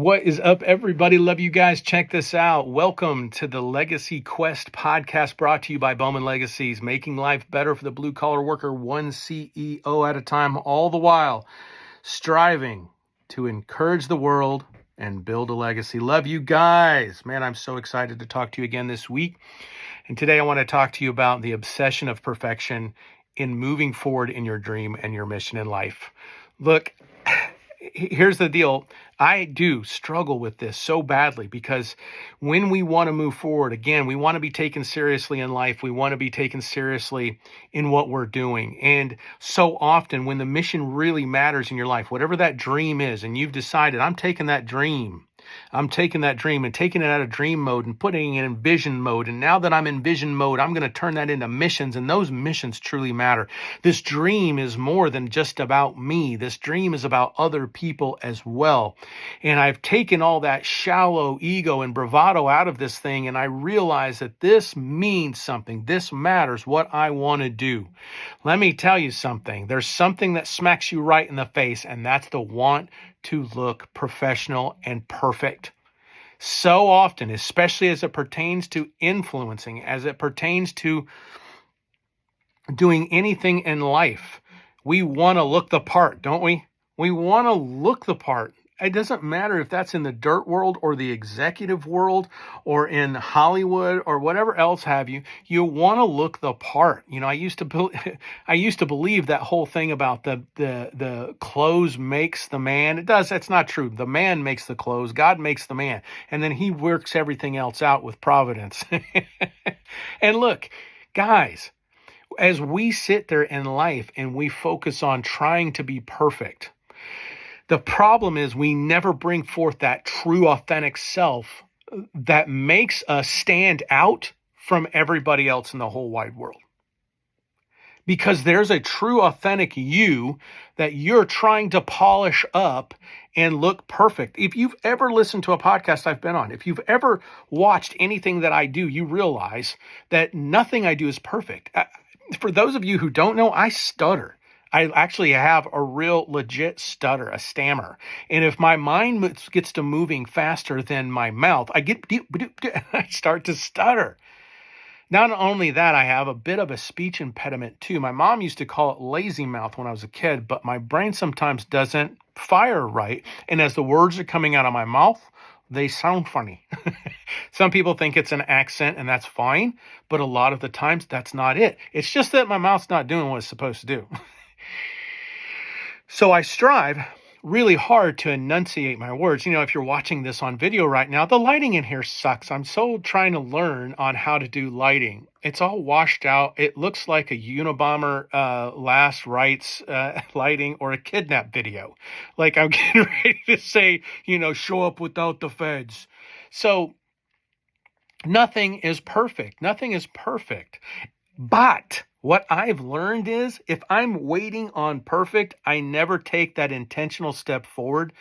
What is up, everybody? Love you guys. Check this out. Welcome to the Legacy Quest podcast brought to you by Bowman Legacies, making life better for the blue-collar worker, one CEO at a time, all the while striving to encourage the world and build a legacy. Love you guys. Man, I'm so excited to talk to you again this week. And today I want to talk to you about the obsession of perfection in moving forward in your dream and your mission in life. Look, here's the deal. I do struggle with this so badly because when we want to move forward, again, we want to be taken seriously in life. We want to be taken seriously in what we're doing. And so often when the mission really matters in your life, whatever that dream is, and you've decided, I'm taking that dream and taking it out of dream mode and putting it in vision mode. And now that I'm in vision mode, I'm going to turn that into missions. And those missions truly matter. This dream is more than just about me. This dream is about other people as well. And I've taken all that shallow ego and bravado out of this thing. And I realize that this means something. This matters, what I want to do. Let me tell you something. There's something that smacks you right in the face, and that's the want to look professional and perfect. So often, especially as it pertains to influencing, as it pertains to doing anything in life, we want to look the part, don't we? We want to look the part. It doesn't matter if that's in the dirt world or the executive world or in Hollywood or whatever else have you. You want to look the part. You know, I used to believe that whole thing about the clothes makes the man. It does. That's not true. The man makes the clothes. God makes the man. And then he works everything else out with providence. And look, guys, as we sit there in life and we focus on trying to be perfect, the problem is we never bring forth that true, authentic self that makes us stand out from everybody else in the whole wide world. Because there's a true, authentic you that you're trying to polish up and look perfect. If you've ever listened to a podcast I've been on, if you've ever watched anything that I do, you realize that nothing I do is perfect. For those of you who don't know, I stutter. I actually have a real legit stutter, a stammer. And if my mind gets to moving faster than my mouth, I start to stutter. Not only that, I have a bit of a speech impediment too. My mom used to call it lazy mouth when I was a kid, but my brain sometimes doesn't fire right. And as the words are coming out of my mouth, they sound funny. Some people think it's an accent, and that's fine. But a lot of the times, that's not it. It's just that my mouth's not doing what it's supposed to do. So I strive really hard to enunciate my words. You know, if you're watching this on video right now, the lighting in here sucks. I'm so trying to learn on how to do lighting. It's all washed out. It looks like a Unabomber last rites lighting or a kidnap video. Like I'm getting ready to say, you know, show up without the feds. So nothing is perfect. Nothing is perfect. But what I've learned is if I'm waiting on perfect, I never take that intentional step forward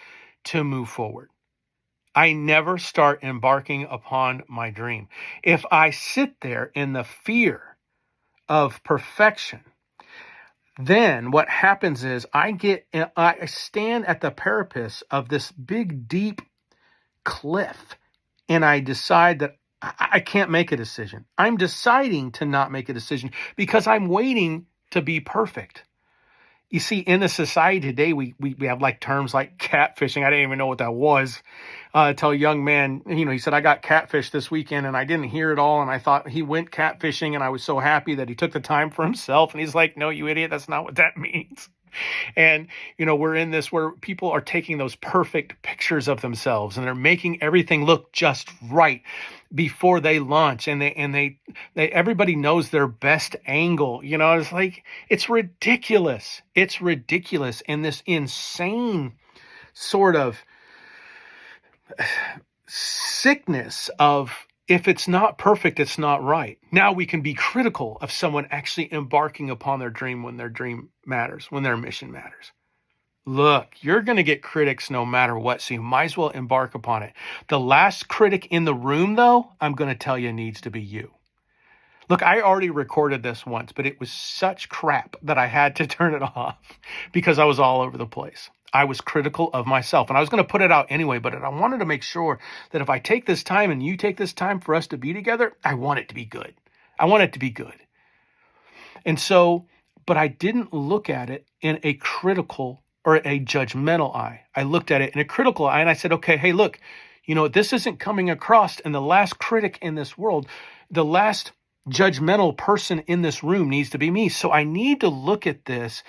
to move forward. I never start embarking upon my dream. If I sit there in the fear of perfection, then what happens is I stand at the precipice of this big, deep cliff, and I decide that I can't make a decision. I'm deciding to not make a decision because I'm waiting to be perfect. You see, in the society today, we have like terms like catfishing. I didn't even know what that was until a young man, you know, he said, I got catfished this weekend and I didn't hear it all. And I thought he went catfishing and I was so happy that he took the time for himself. And he's like, no, you idiot. That's not what that means. And, you know, we're in this where people are taking those perfect pictures of themselves and they're making everything look just right before they launch. And they everybody knows their best angle. You know, it's like, it's ridiculous. It's ridiculous. And this insane sort of sickness of, if it's not perfect, it's not right. Now we can be critical of someone actually embarking upon their dream when their dream matters, when their mission matters. Look, you're going to get critics no matter what, so you might as well embark upon it. The last critic in the room, though, I'm going to tell you needs to be you. Look, I already recorded this once, but it was such crap that I had to turn it off because I was all over the place. I was critical of myself. And I was going to put it out anyway, but I wanted to make sure that if I take this time and you take this time for us to be together, I want it to be good. I want it to be good. And so, but I didn't look at it in a critical or a judgmental eye. I looked at it in a critical eye and I said, okay, hey, look, this isn't coming across. And the last critic in this world, the last judgmental person in this room needs to be me. So I need to look at this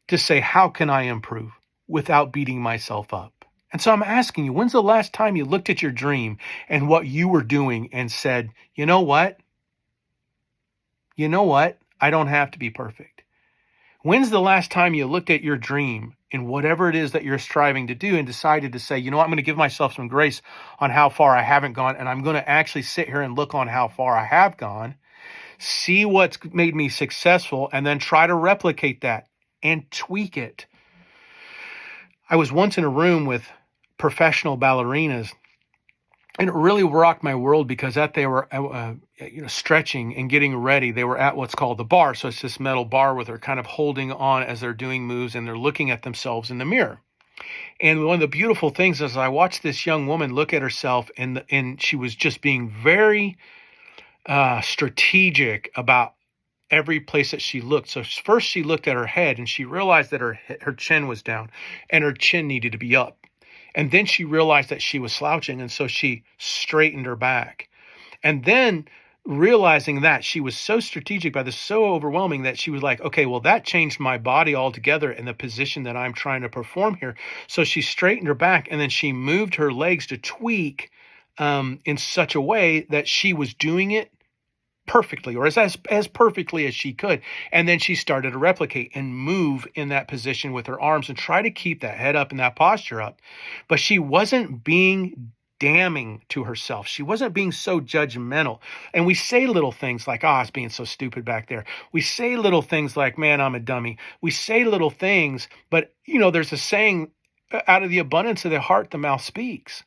to say, how can I improve without beating myself up? And so I'm asking you, when's the last time you looked at your dream and what you were doing and said, you know what? I don't have to be perfect. When's the last time you looked at your dream and whatever it is that you're striving to do and decided to say, I'm going to give myself some grace on how far I haven't gone, and I'm going to actually sit here and look on how far I have gone, see what's made me successful, and then try to replicate that and tweak it. I was once in a room with professional ballerinas, and it really rocked my world because they were stretching and getting ready. They were at what's called the bar. So it's this metal bar where they're kind of holding on as they're doing moves and they're looking at themselves in the mirror. And one of the beautiful things is I watched this young woman look at herself and she was just being very strategic about every place that she looked. So first she looked at her head and she realized that her chin was down and her chin needed to be up. And then she realized that she was slouching, and so she straightened her back. And then realizing that, she was so strategic by this, so overwhelming that she was like, okay, well, that changed my body altogether in the position that I'm trying to perform here. So she straightened her back, and then she moved her legs to tweak in such a way that she was doing it perfectly, or as perfectly as she could. And then she started to replicate and move in that position with her arms and try to keep that head up and that posture up. But she wasn't being damning to herself. She wasn't being so judgmental. And we say little things like, I was being so stupid back there. We say little things like, man, I'm a dummy. We say little things, but there's a saying, out of the abundance of the heart, the mouth speaks.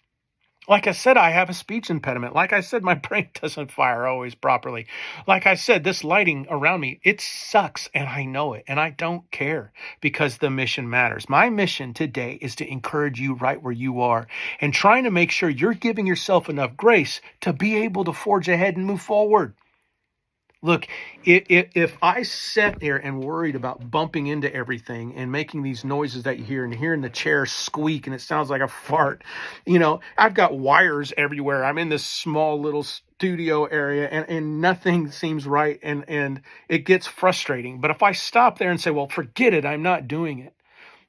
Like I said, I have a speech impediment. Like I said, my brain doesn't fire always properly. Like I said, this lighting around me, it sucks, and I know it, and I don't care because the mission matters. My mission today is to encourage you right where you are and trying to make sure you're giving yourself enough grace to be able to forge ahead and move forward. Look, if I sat there and worried about bumping into everything and making these noises that you hear and hearing the chair squeak and it sounds like a fart, I've got wires everywhere. I'm in this small little studio area and nothing seems right and it gets frustrating. But if I stop there and say, well, forget it, I'm not doing it,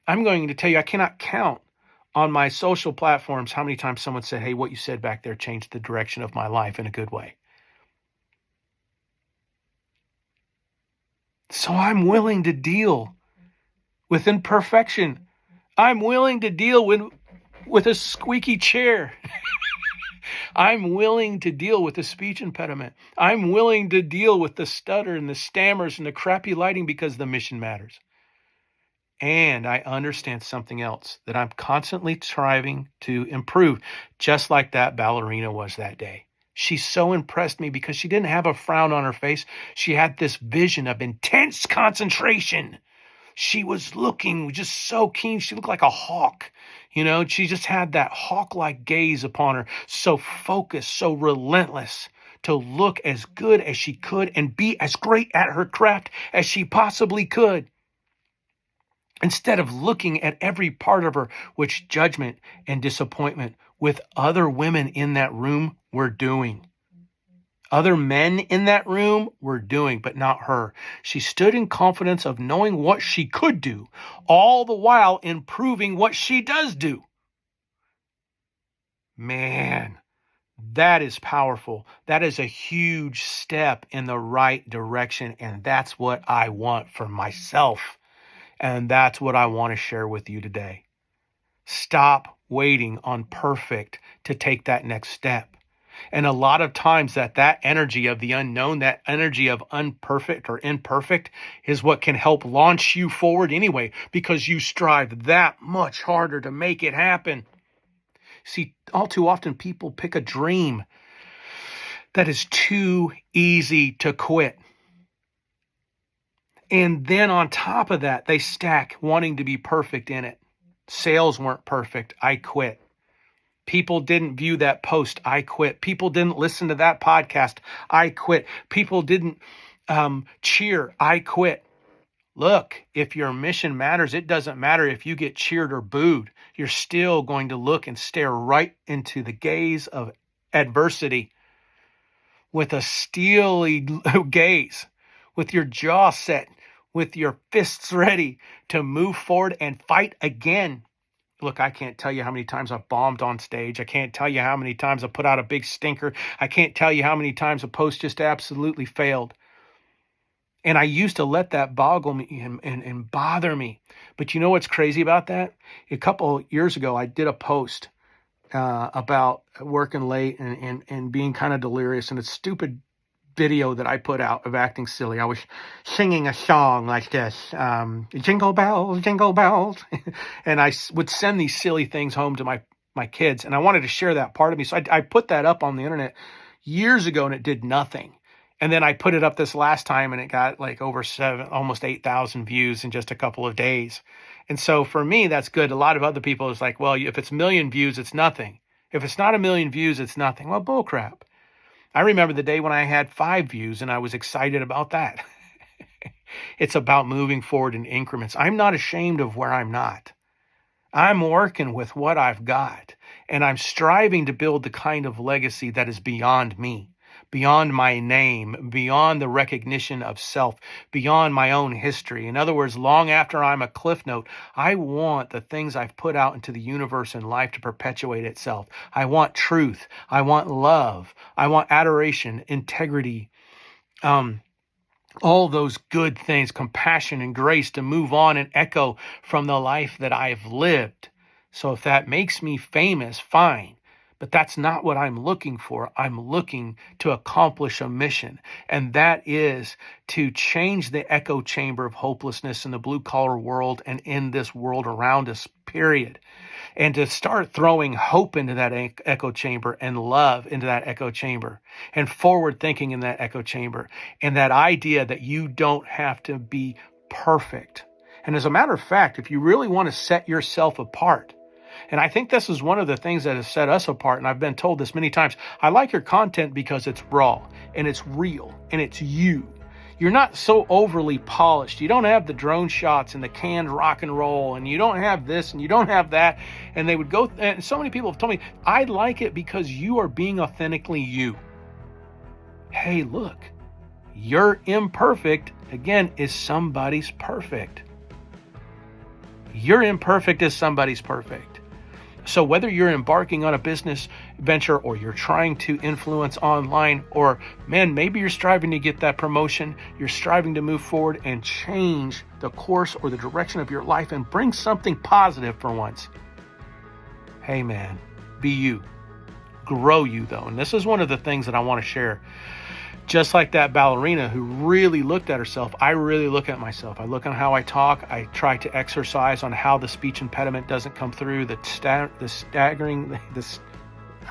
I'm going to tell you I cannot count on my social platforms how many times someone said, hey, what you said back there changed the direction of my life in a good way. So I'm willing to deal with imperfection. I'm willing to deal with a squeaky chair. I'm willing to deal with the speech impediment. I'm willing to deal with the stutter and the stammers and the crappy lighting because the mission matters. And I understand something else, that I'm constantly striving to improve, just like that ballerina was that day. She so impressed me because she didn't have a frown on her face. She had this vision of intense concentration. She was looking just so keen. She looked like a hawk. She just had that hawk-like gaze upon her, so focused, so relentless, to look as good as she could and be as great at her craft as she possibly could. Instead of looking at every part of her, which judgment and disappointment with other women in that room were doing. Other men in that room were doing, but not her. She stood in confidence of knowing what she could do, all the while improving what she does do. Man, that is powerful. That is a huge step in the right direction, and that's what I want for myself. And that's what I want to share with you today. Stop waiting on perfect to take that next step. And a lot of times that energy of the unknown, that energy of unperfect or imperfect is what can help launch you forward anyway, because you strive that much harder to make it happen. See, all too often people pick a dream that is too easy to quit. And then on top of that, they stack wanting to be perfect in it. Sales weren't perfect. I quit. People didn't view that post. I quit. People didn't listen to that podcast. I quit. People didn't cheer. I quit. Look, if your mission matters, it doesn't matter if you get cheered or booed. You're still going to look and stare right into the gaze of adversity with a steely gaze, with your jaw set, with your fists ready to move forward and fight again. Look, I can't tell you how many times I've bombed on stage. I can't tell you how many times I put out a big stinker. I can't tell you how many times a post just absolutely failed. And I used to let that boggle me and bother me. But you know what's crazy about that? A couple years ago, I did a post about working late and being kind of delirious, and a stupid video that I put out of acting silly. I was singing a song like this, jingle bells, jingle bells. And I would send these silly things home to my kids. And I wanted to share that part of me. So I put that up on the internet years ago, and it did nothing. And then I put it up this last time, and it got like over almost 8,000 views in just a couple of days. And so for me, that's good. A lot of other people is like, well, if it's a million views, it's nothing. If it's not a million views, it's nothing. Well, bullcrap. I remember the day when I had 5 views, and I was excited about that. It's about moving forward in increments. I'm not ashamed of where I'm not. I'm working with what I've got, and I'm striving to build the kind of legacy that is beyond me, beyond my name, beyond the recognition of self, beyond my own history. In other words, long after I'm a cliff note, I want the things I've put out into the universe and life to perpetuate itself. I want truth. I want love. I want adoration, integrity, all those good things, compassion and grace to move on and echo from the life that I've lived. So if that makes me famous, fine. But that's not what I'm looking for. I'm looking to accomplish a mission, and that is to change the echo chamber of hopelessness in the blue-collar world and in this world around us, period. And to start throwing hope into that echo chamber and love into that echo chamber and forward thinking in that echo chamber, and that idea that you don't have to be perfect. And as a matter of fact, if you really want to set yourself apart, and I think this is one of the things that has set us apart, and I've been told this many times, I like your content because it's raw and it's real and it's you. You're not so overly polished. You don't have the drone shots and the canned rock and roll, and you don't have this and you don't have that. And they would go, and so many people have told me, I like it because you are being authentically you. Hey, look, you're imperfect, again, is somebody's perfect. You're imperfect is somebody's perfect. So whether you're embarking on a business venture, or you're trying to influence online, or man, maybe you're striving to get that promotion, you're striving to move forward and change the course or the direction of your life and bring something positive for once. Hey man, be you. Grow you though. And this is one of the things that I want to share. Just like that ballerina who really looked at herself, I really look at myself. I look on how I talk. I try to exercise on how the speech impediment doesn't come through, the staggering,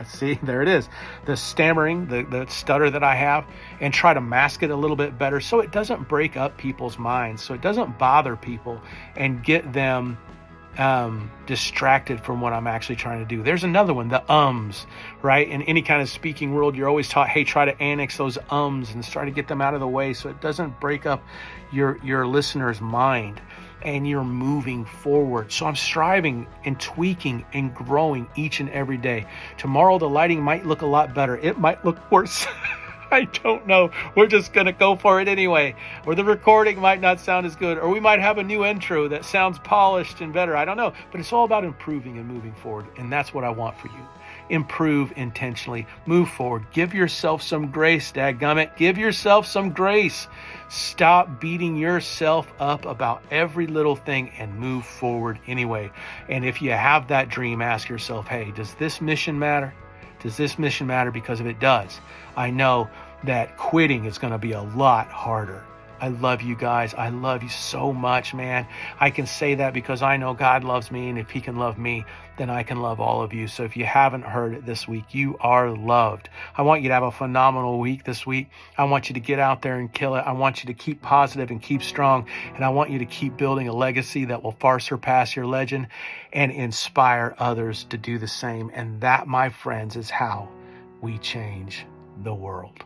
see, there it is, the stammering, the stutter that I have, and try to mask it a little bit better so it doesn't break up people's minds, so it doesn't bother people and get them distracted from what I'm actually trying to do. There's another one, the ums, right? In any kind of speaking world, you're always taught, hey, try to annex those ums and try to get them out of the way so it doesn't break up your listener's mind and you're moving forward. So I'm striving and tweaking and growing each and every day. Tomorrow, the lighting might look a lot better. It might look worse. I don't know. We're just going to go for it anyway. Or the recording might not sound as good. Or we might have a new intro that sounds polished and better. I don't know. But it's all about improving and moving forward. And that's what I want for you. Improve intentionally. Move forward. Give yourself some grace, dadgummit. Give yourself some grace. Stop beating yourself up about every little thing and move forward anyway. And if you have that dream, ask yourself, hey, does this mission matter? Does this mission matter? Because if it does, I know that quitting is going to be a lot harder. I love you guys. I love you so much, man. I can say that because I know God loves me, and if he can love me, then I can love all of you. So if you haven't heard it this week, you are loved. I want you to have a phenomenal week this week. I want you to get out there and kill it. I want you to keep positive and keep strong. And I want you to keep building a legacy that will far surpass your legend and inspire others to do the same. And that, my friends, is how we change the world.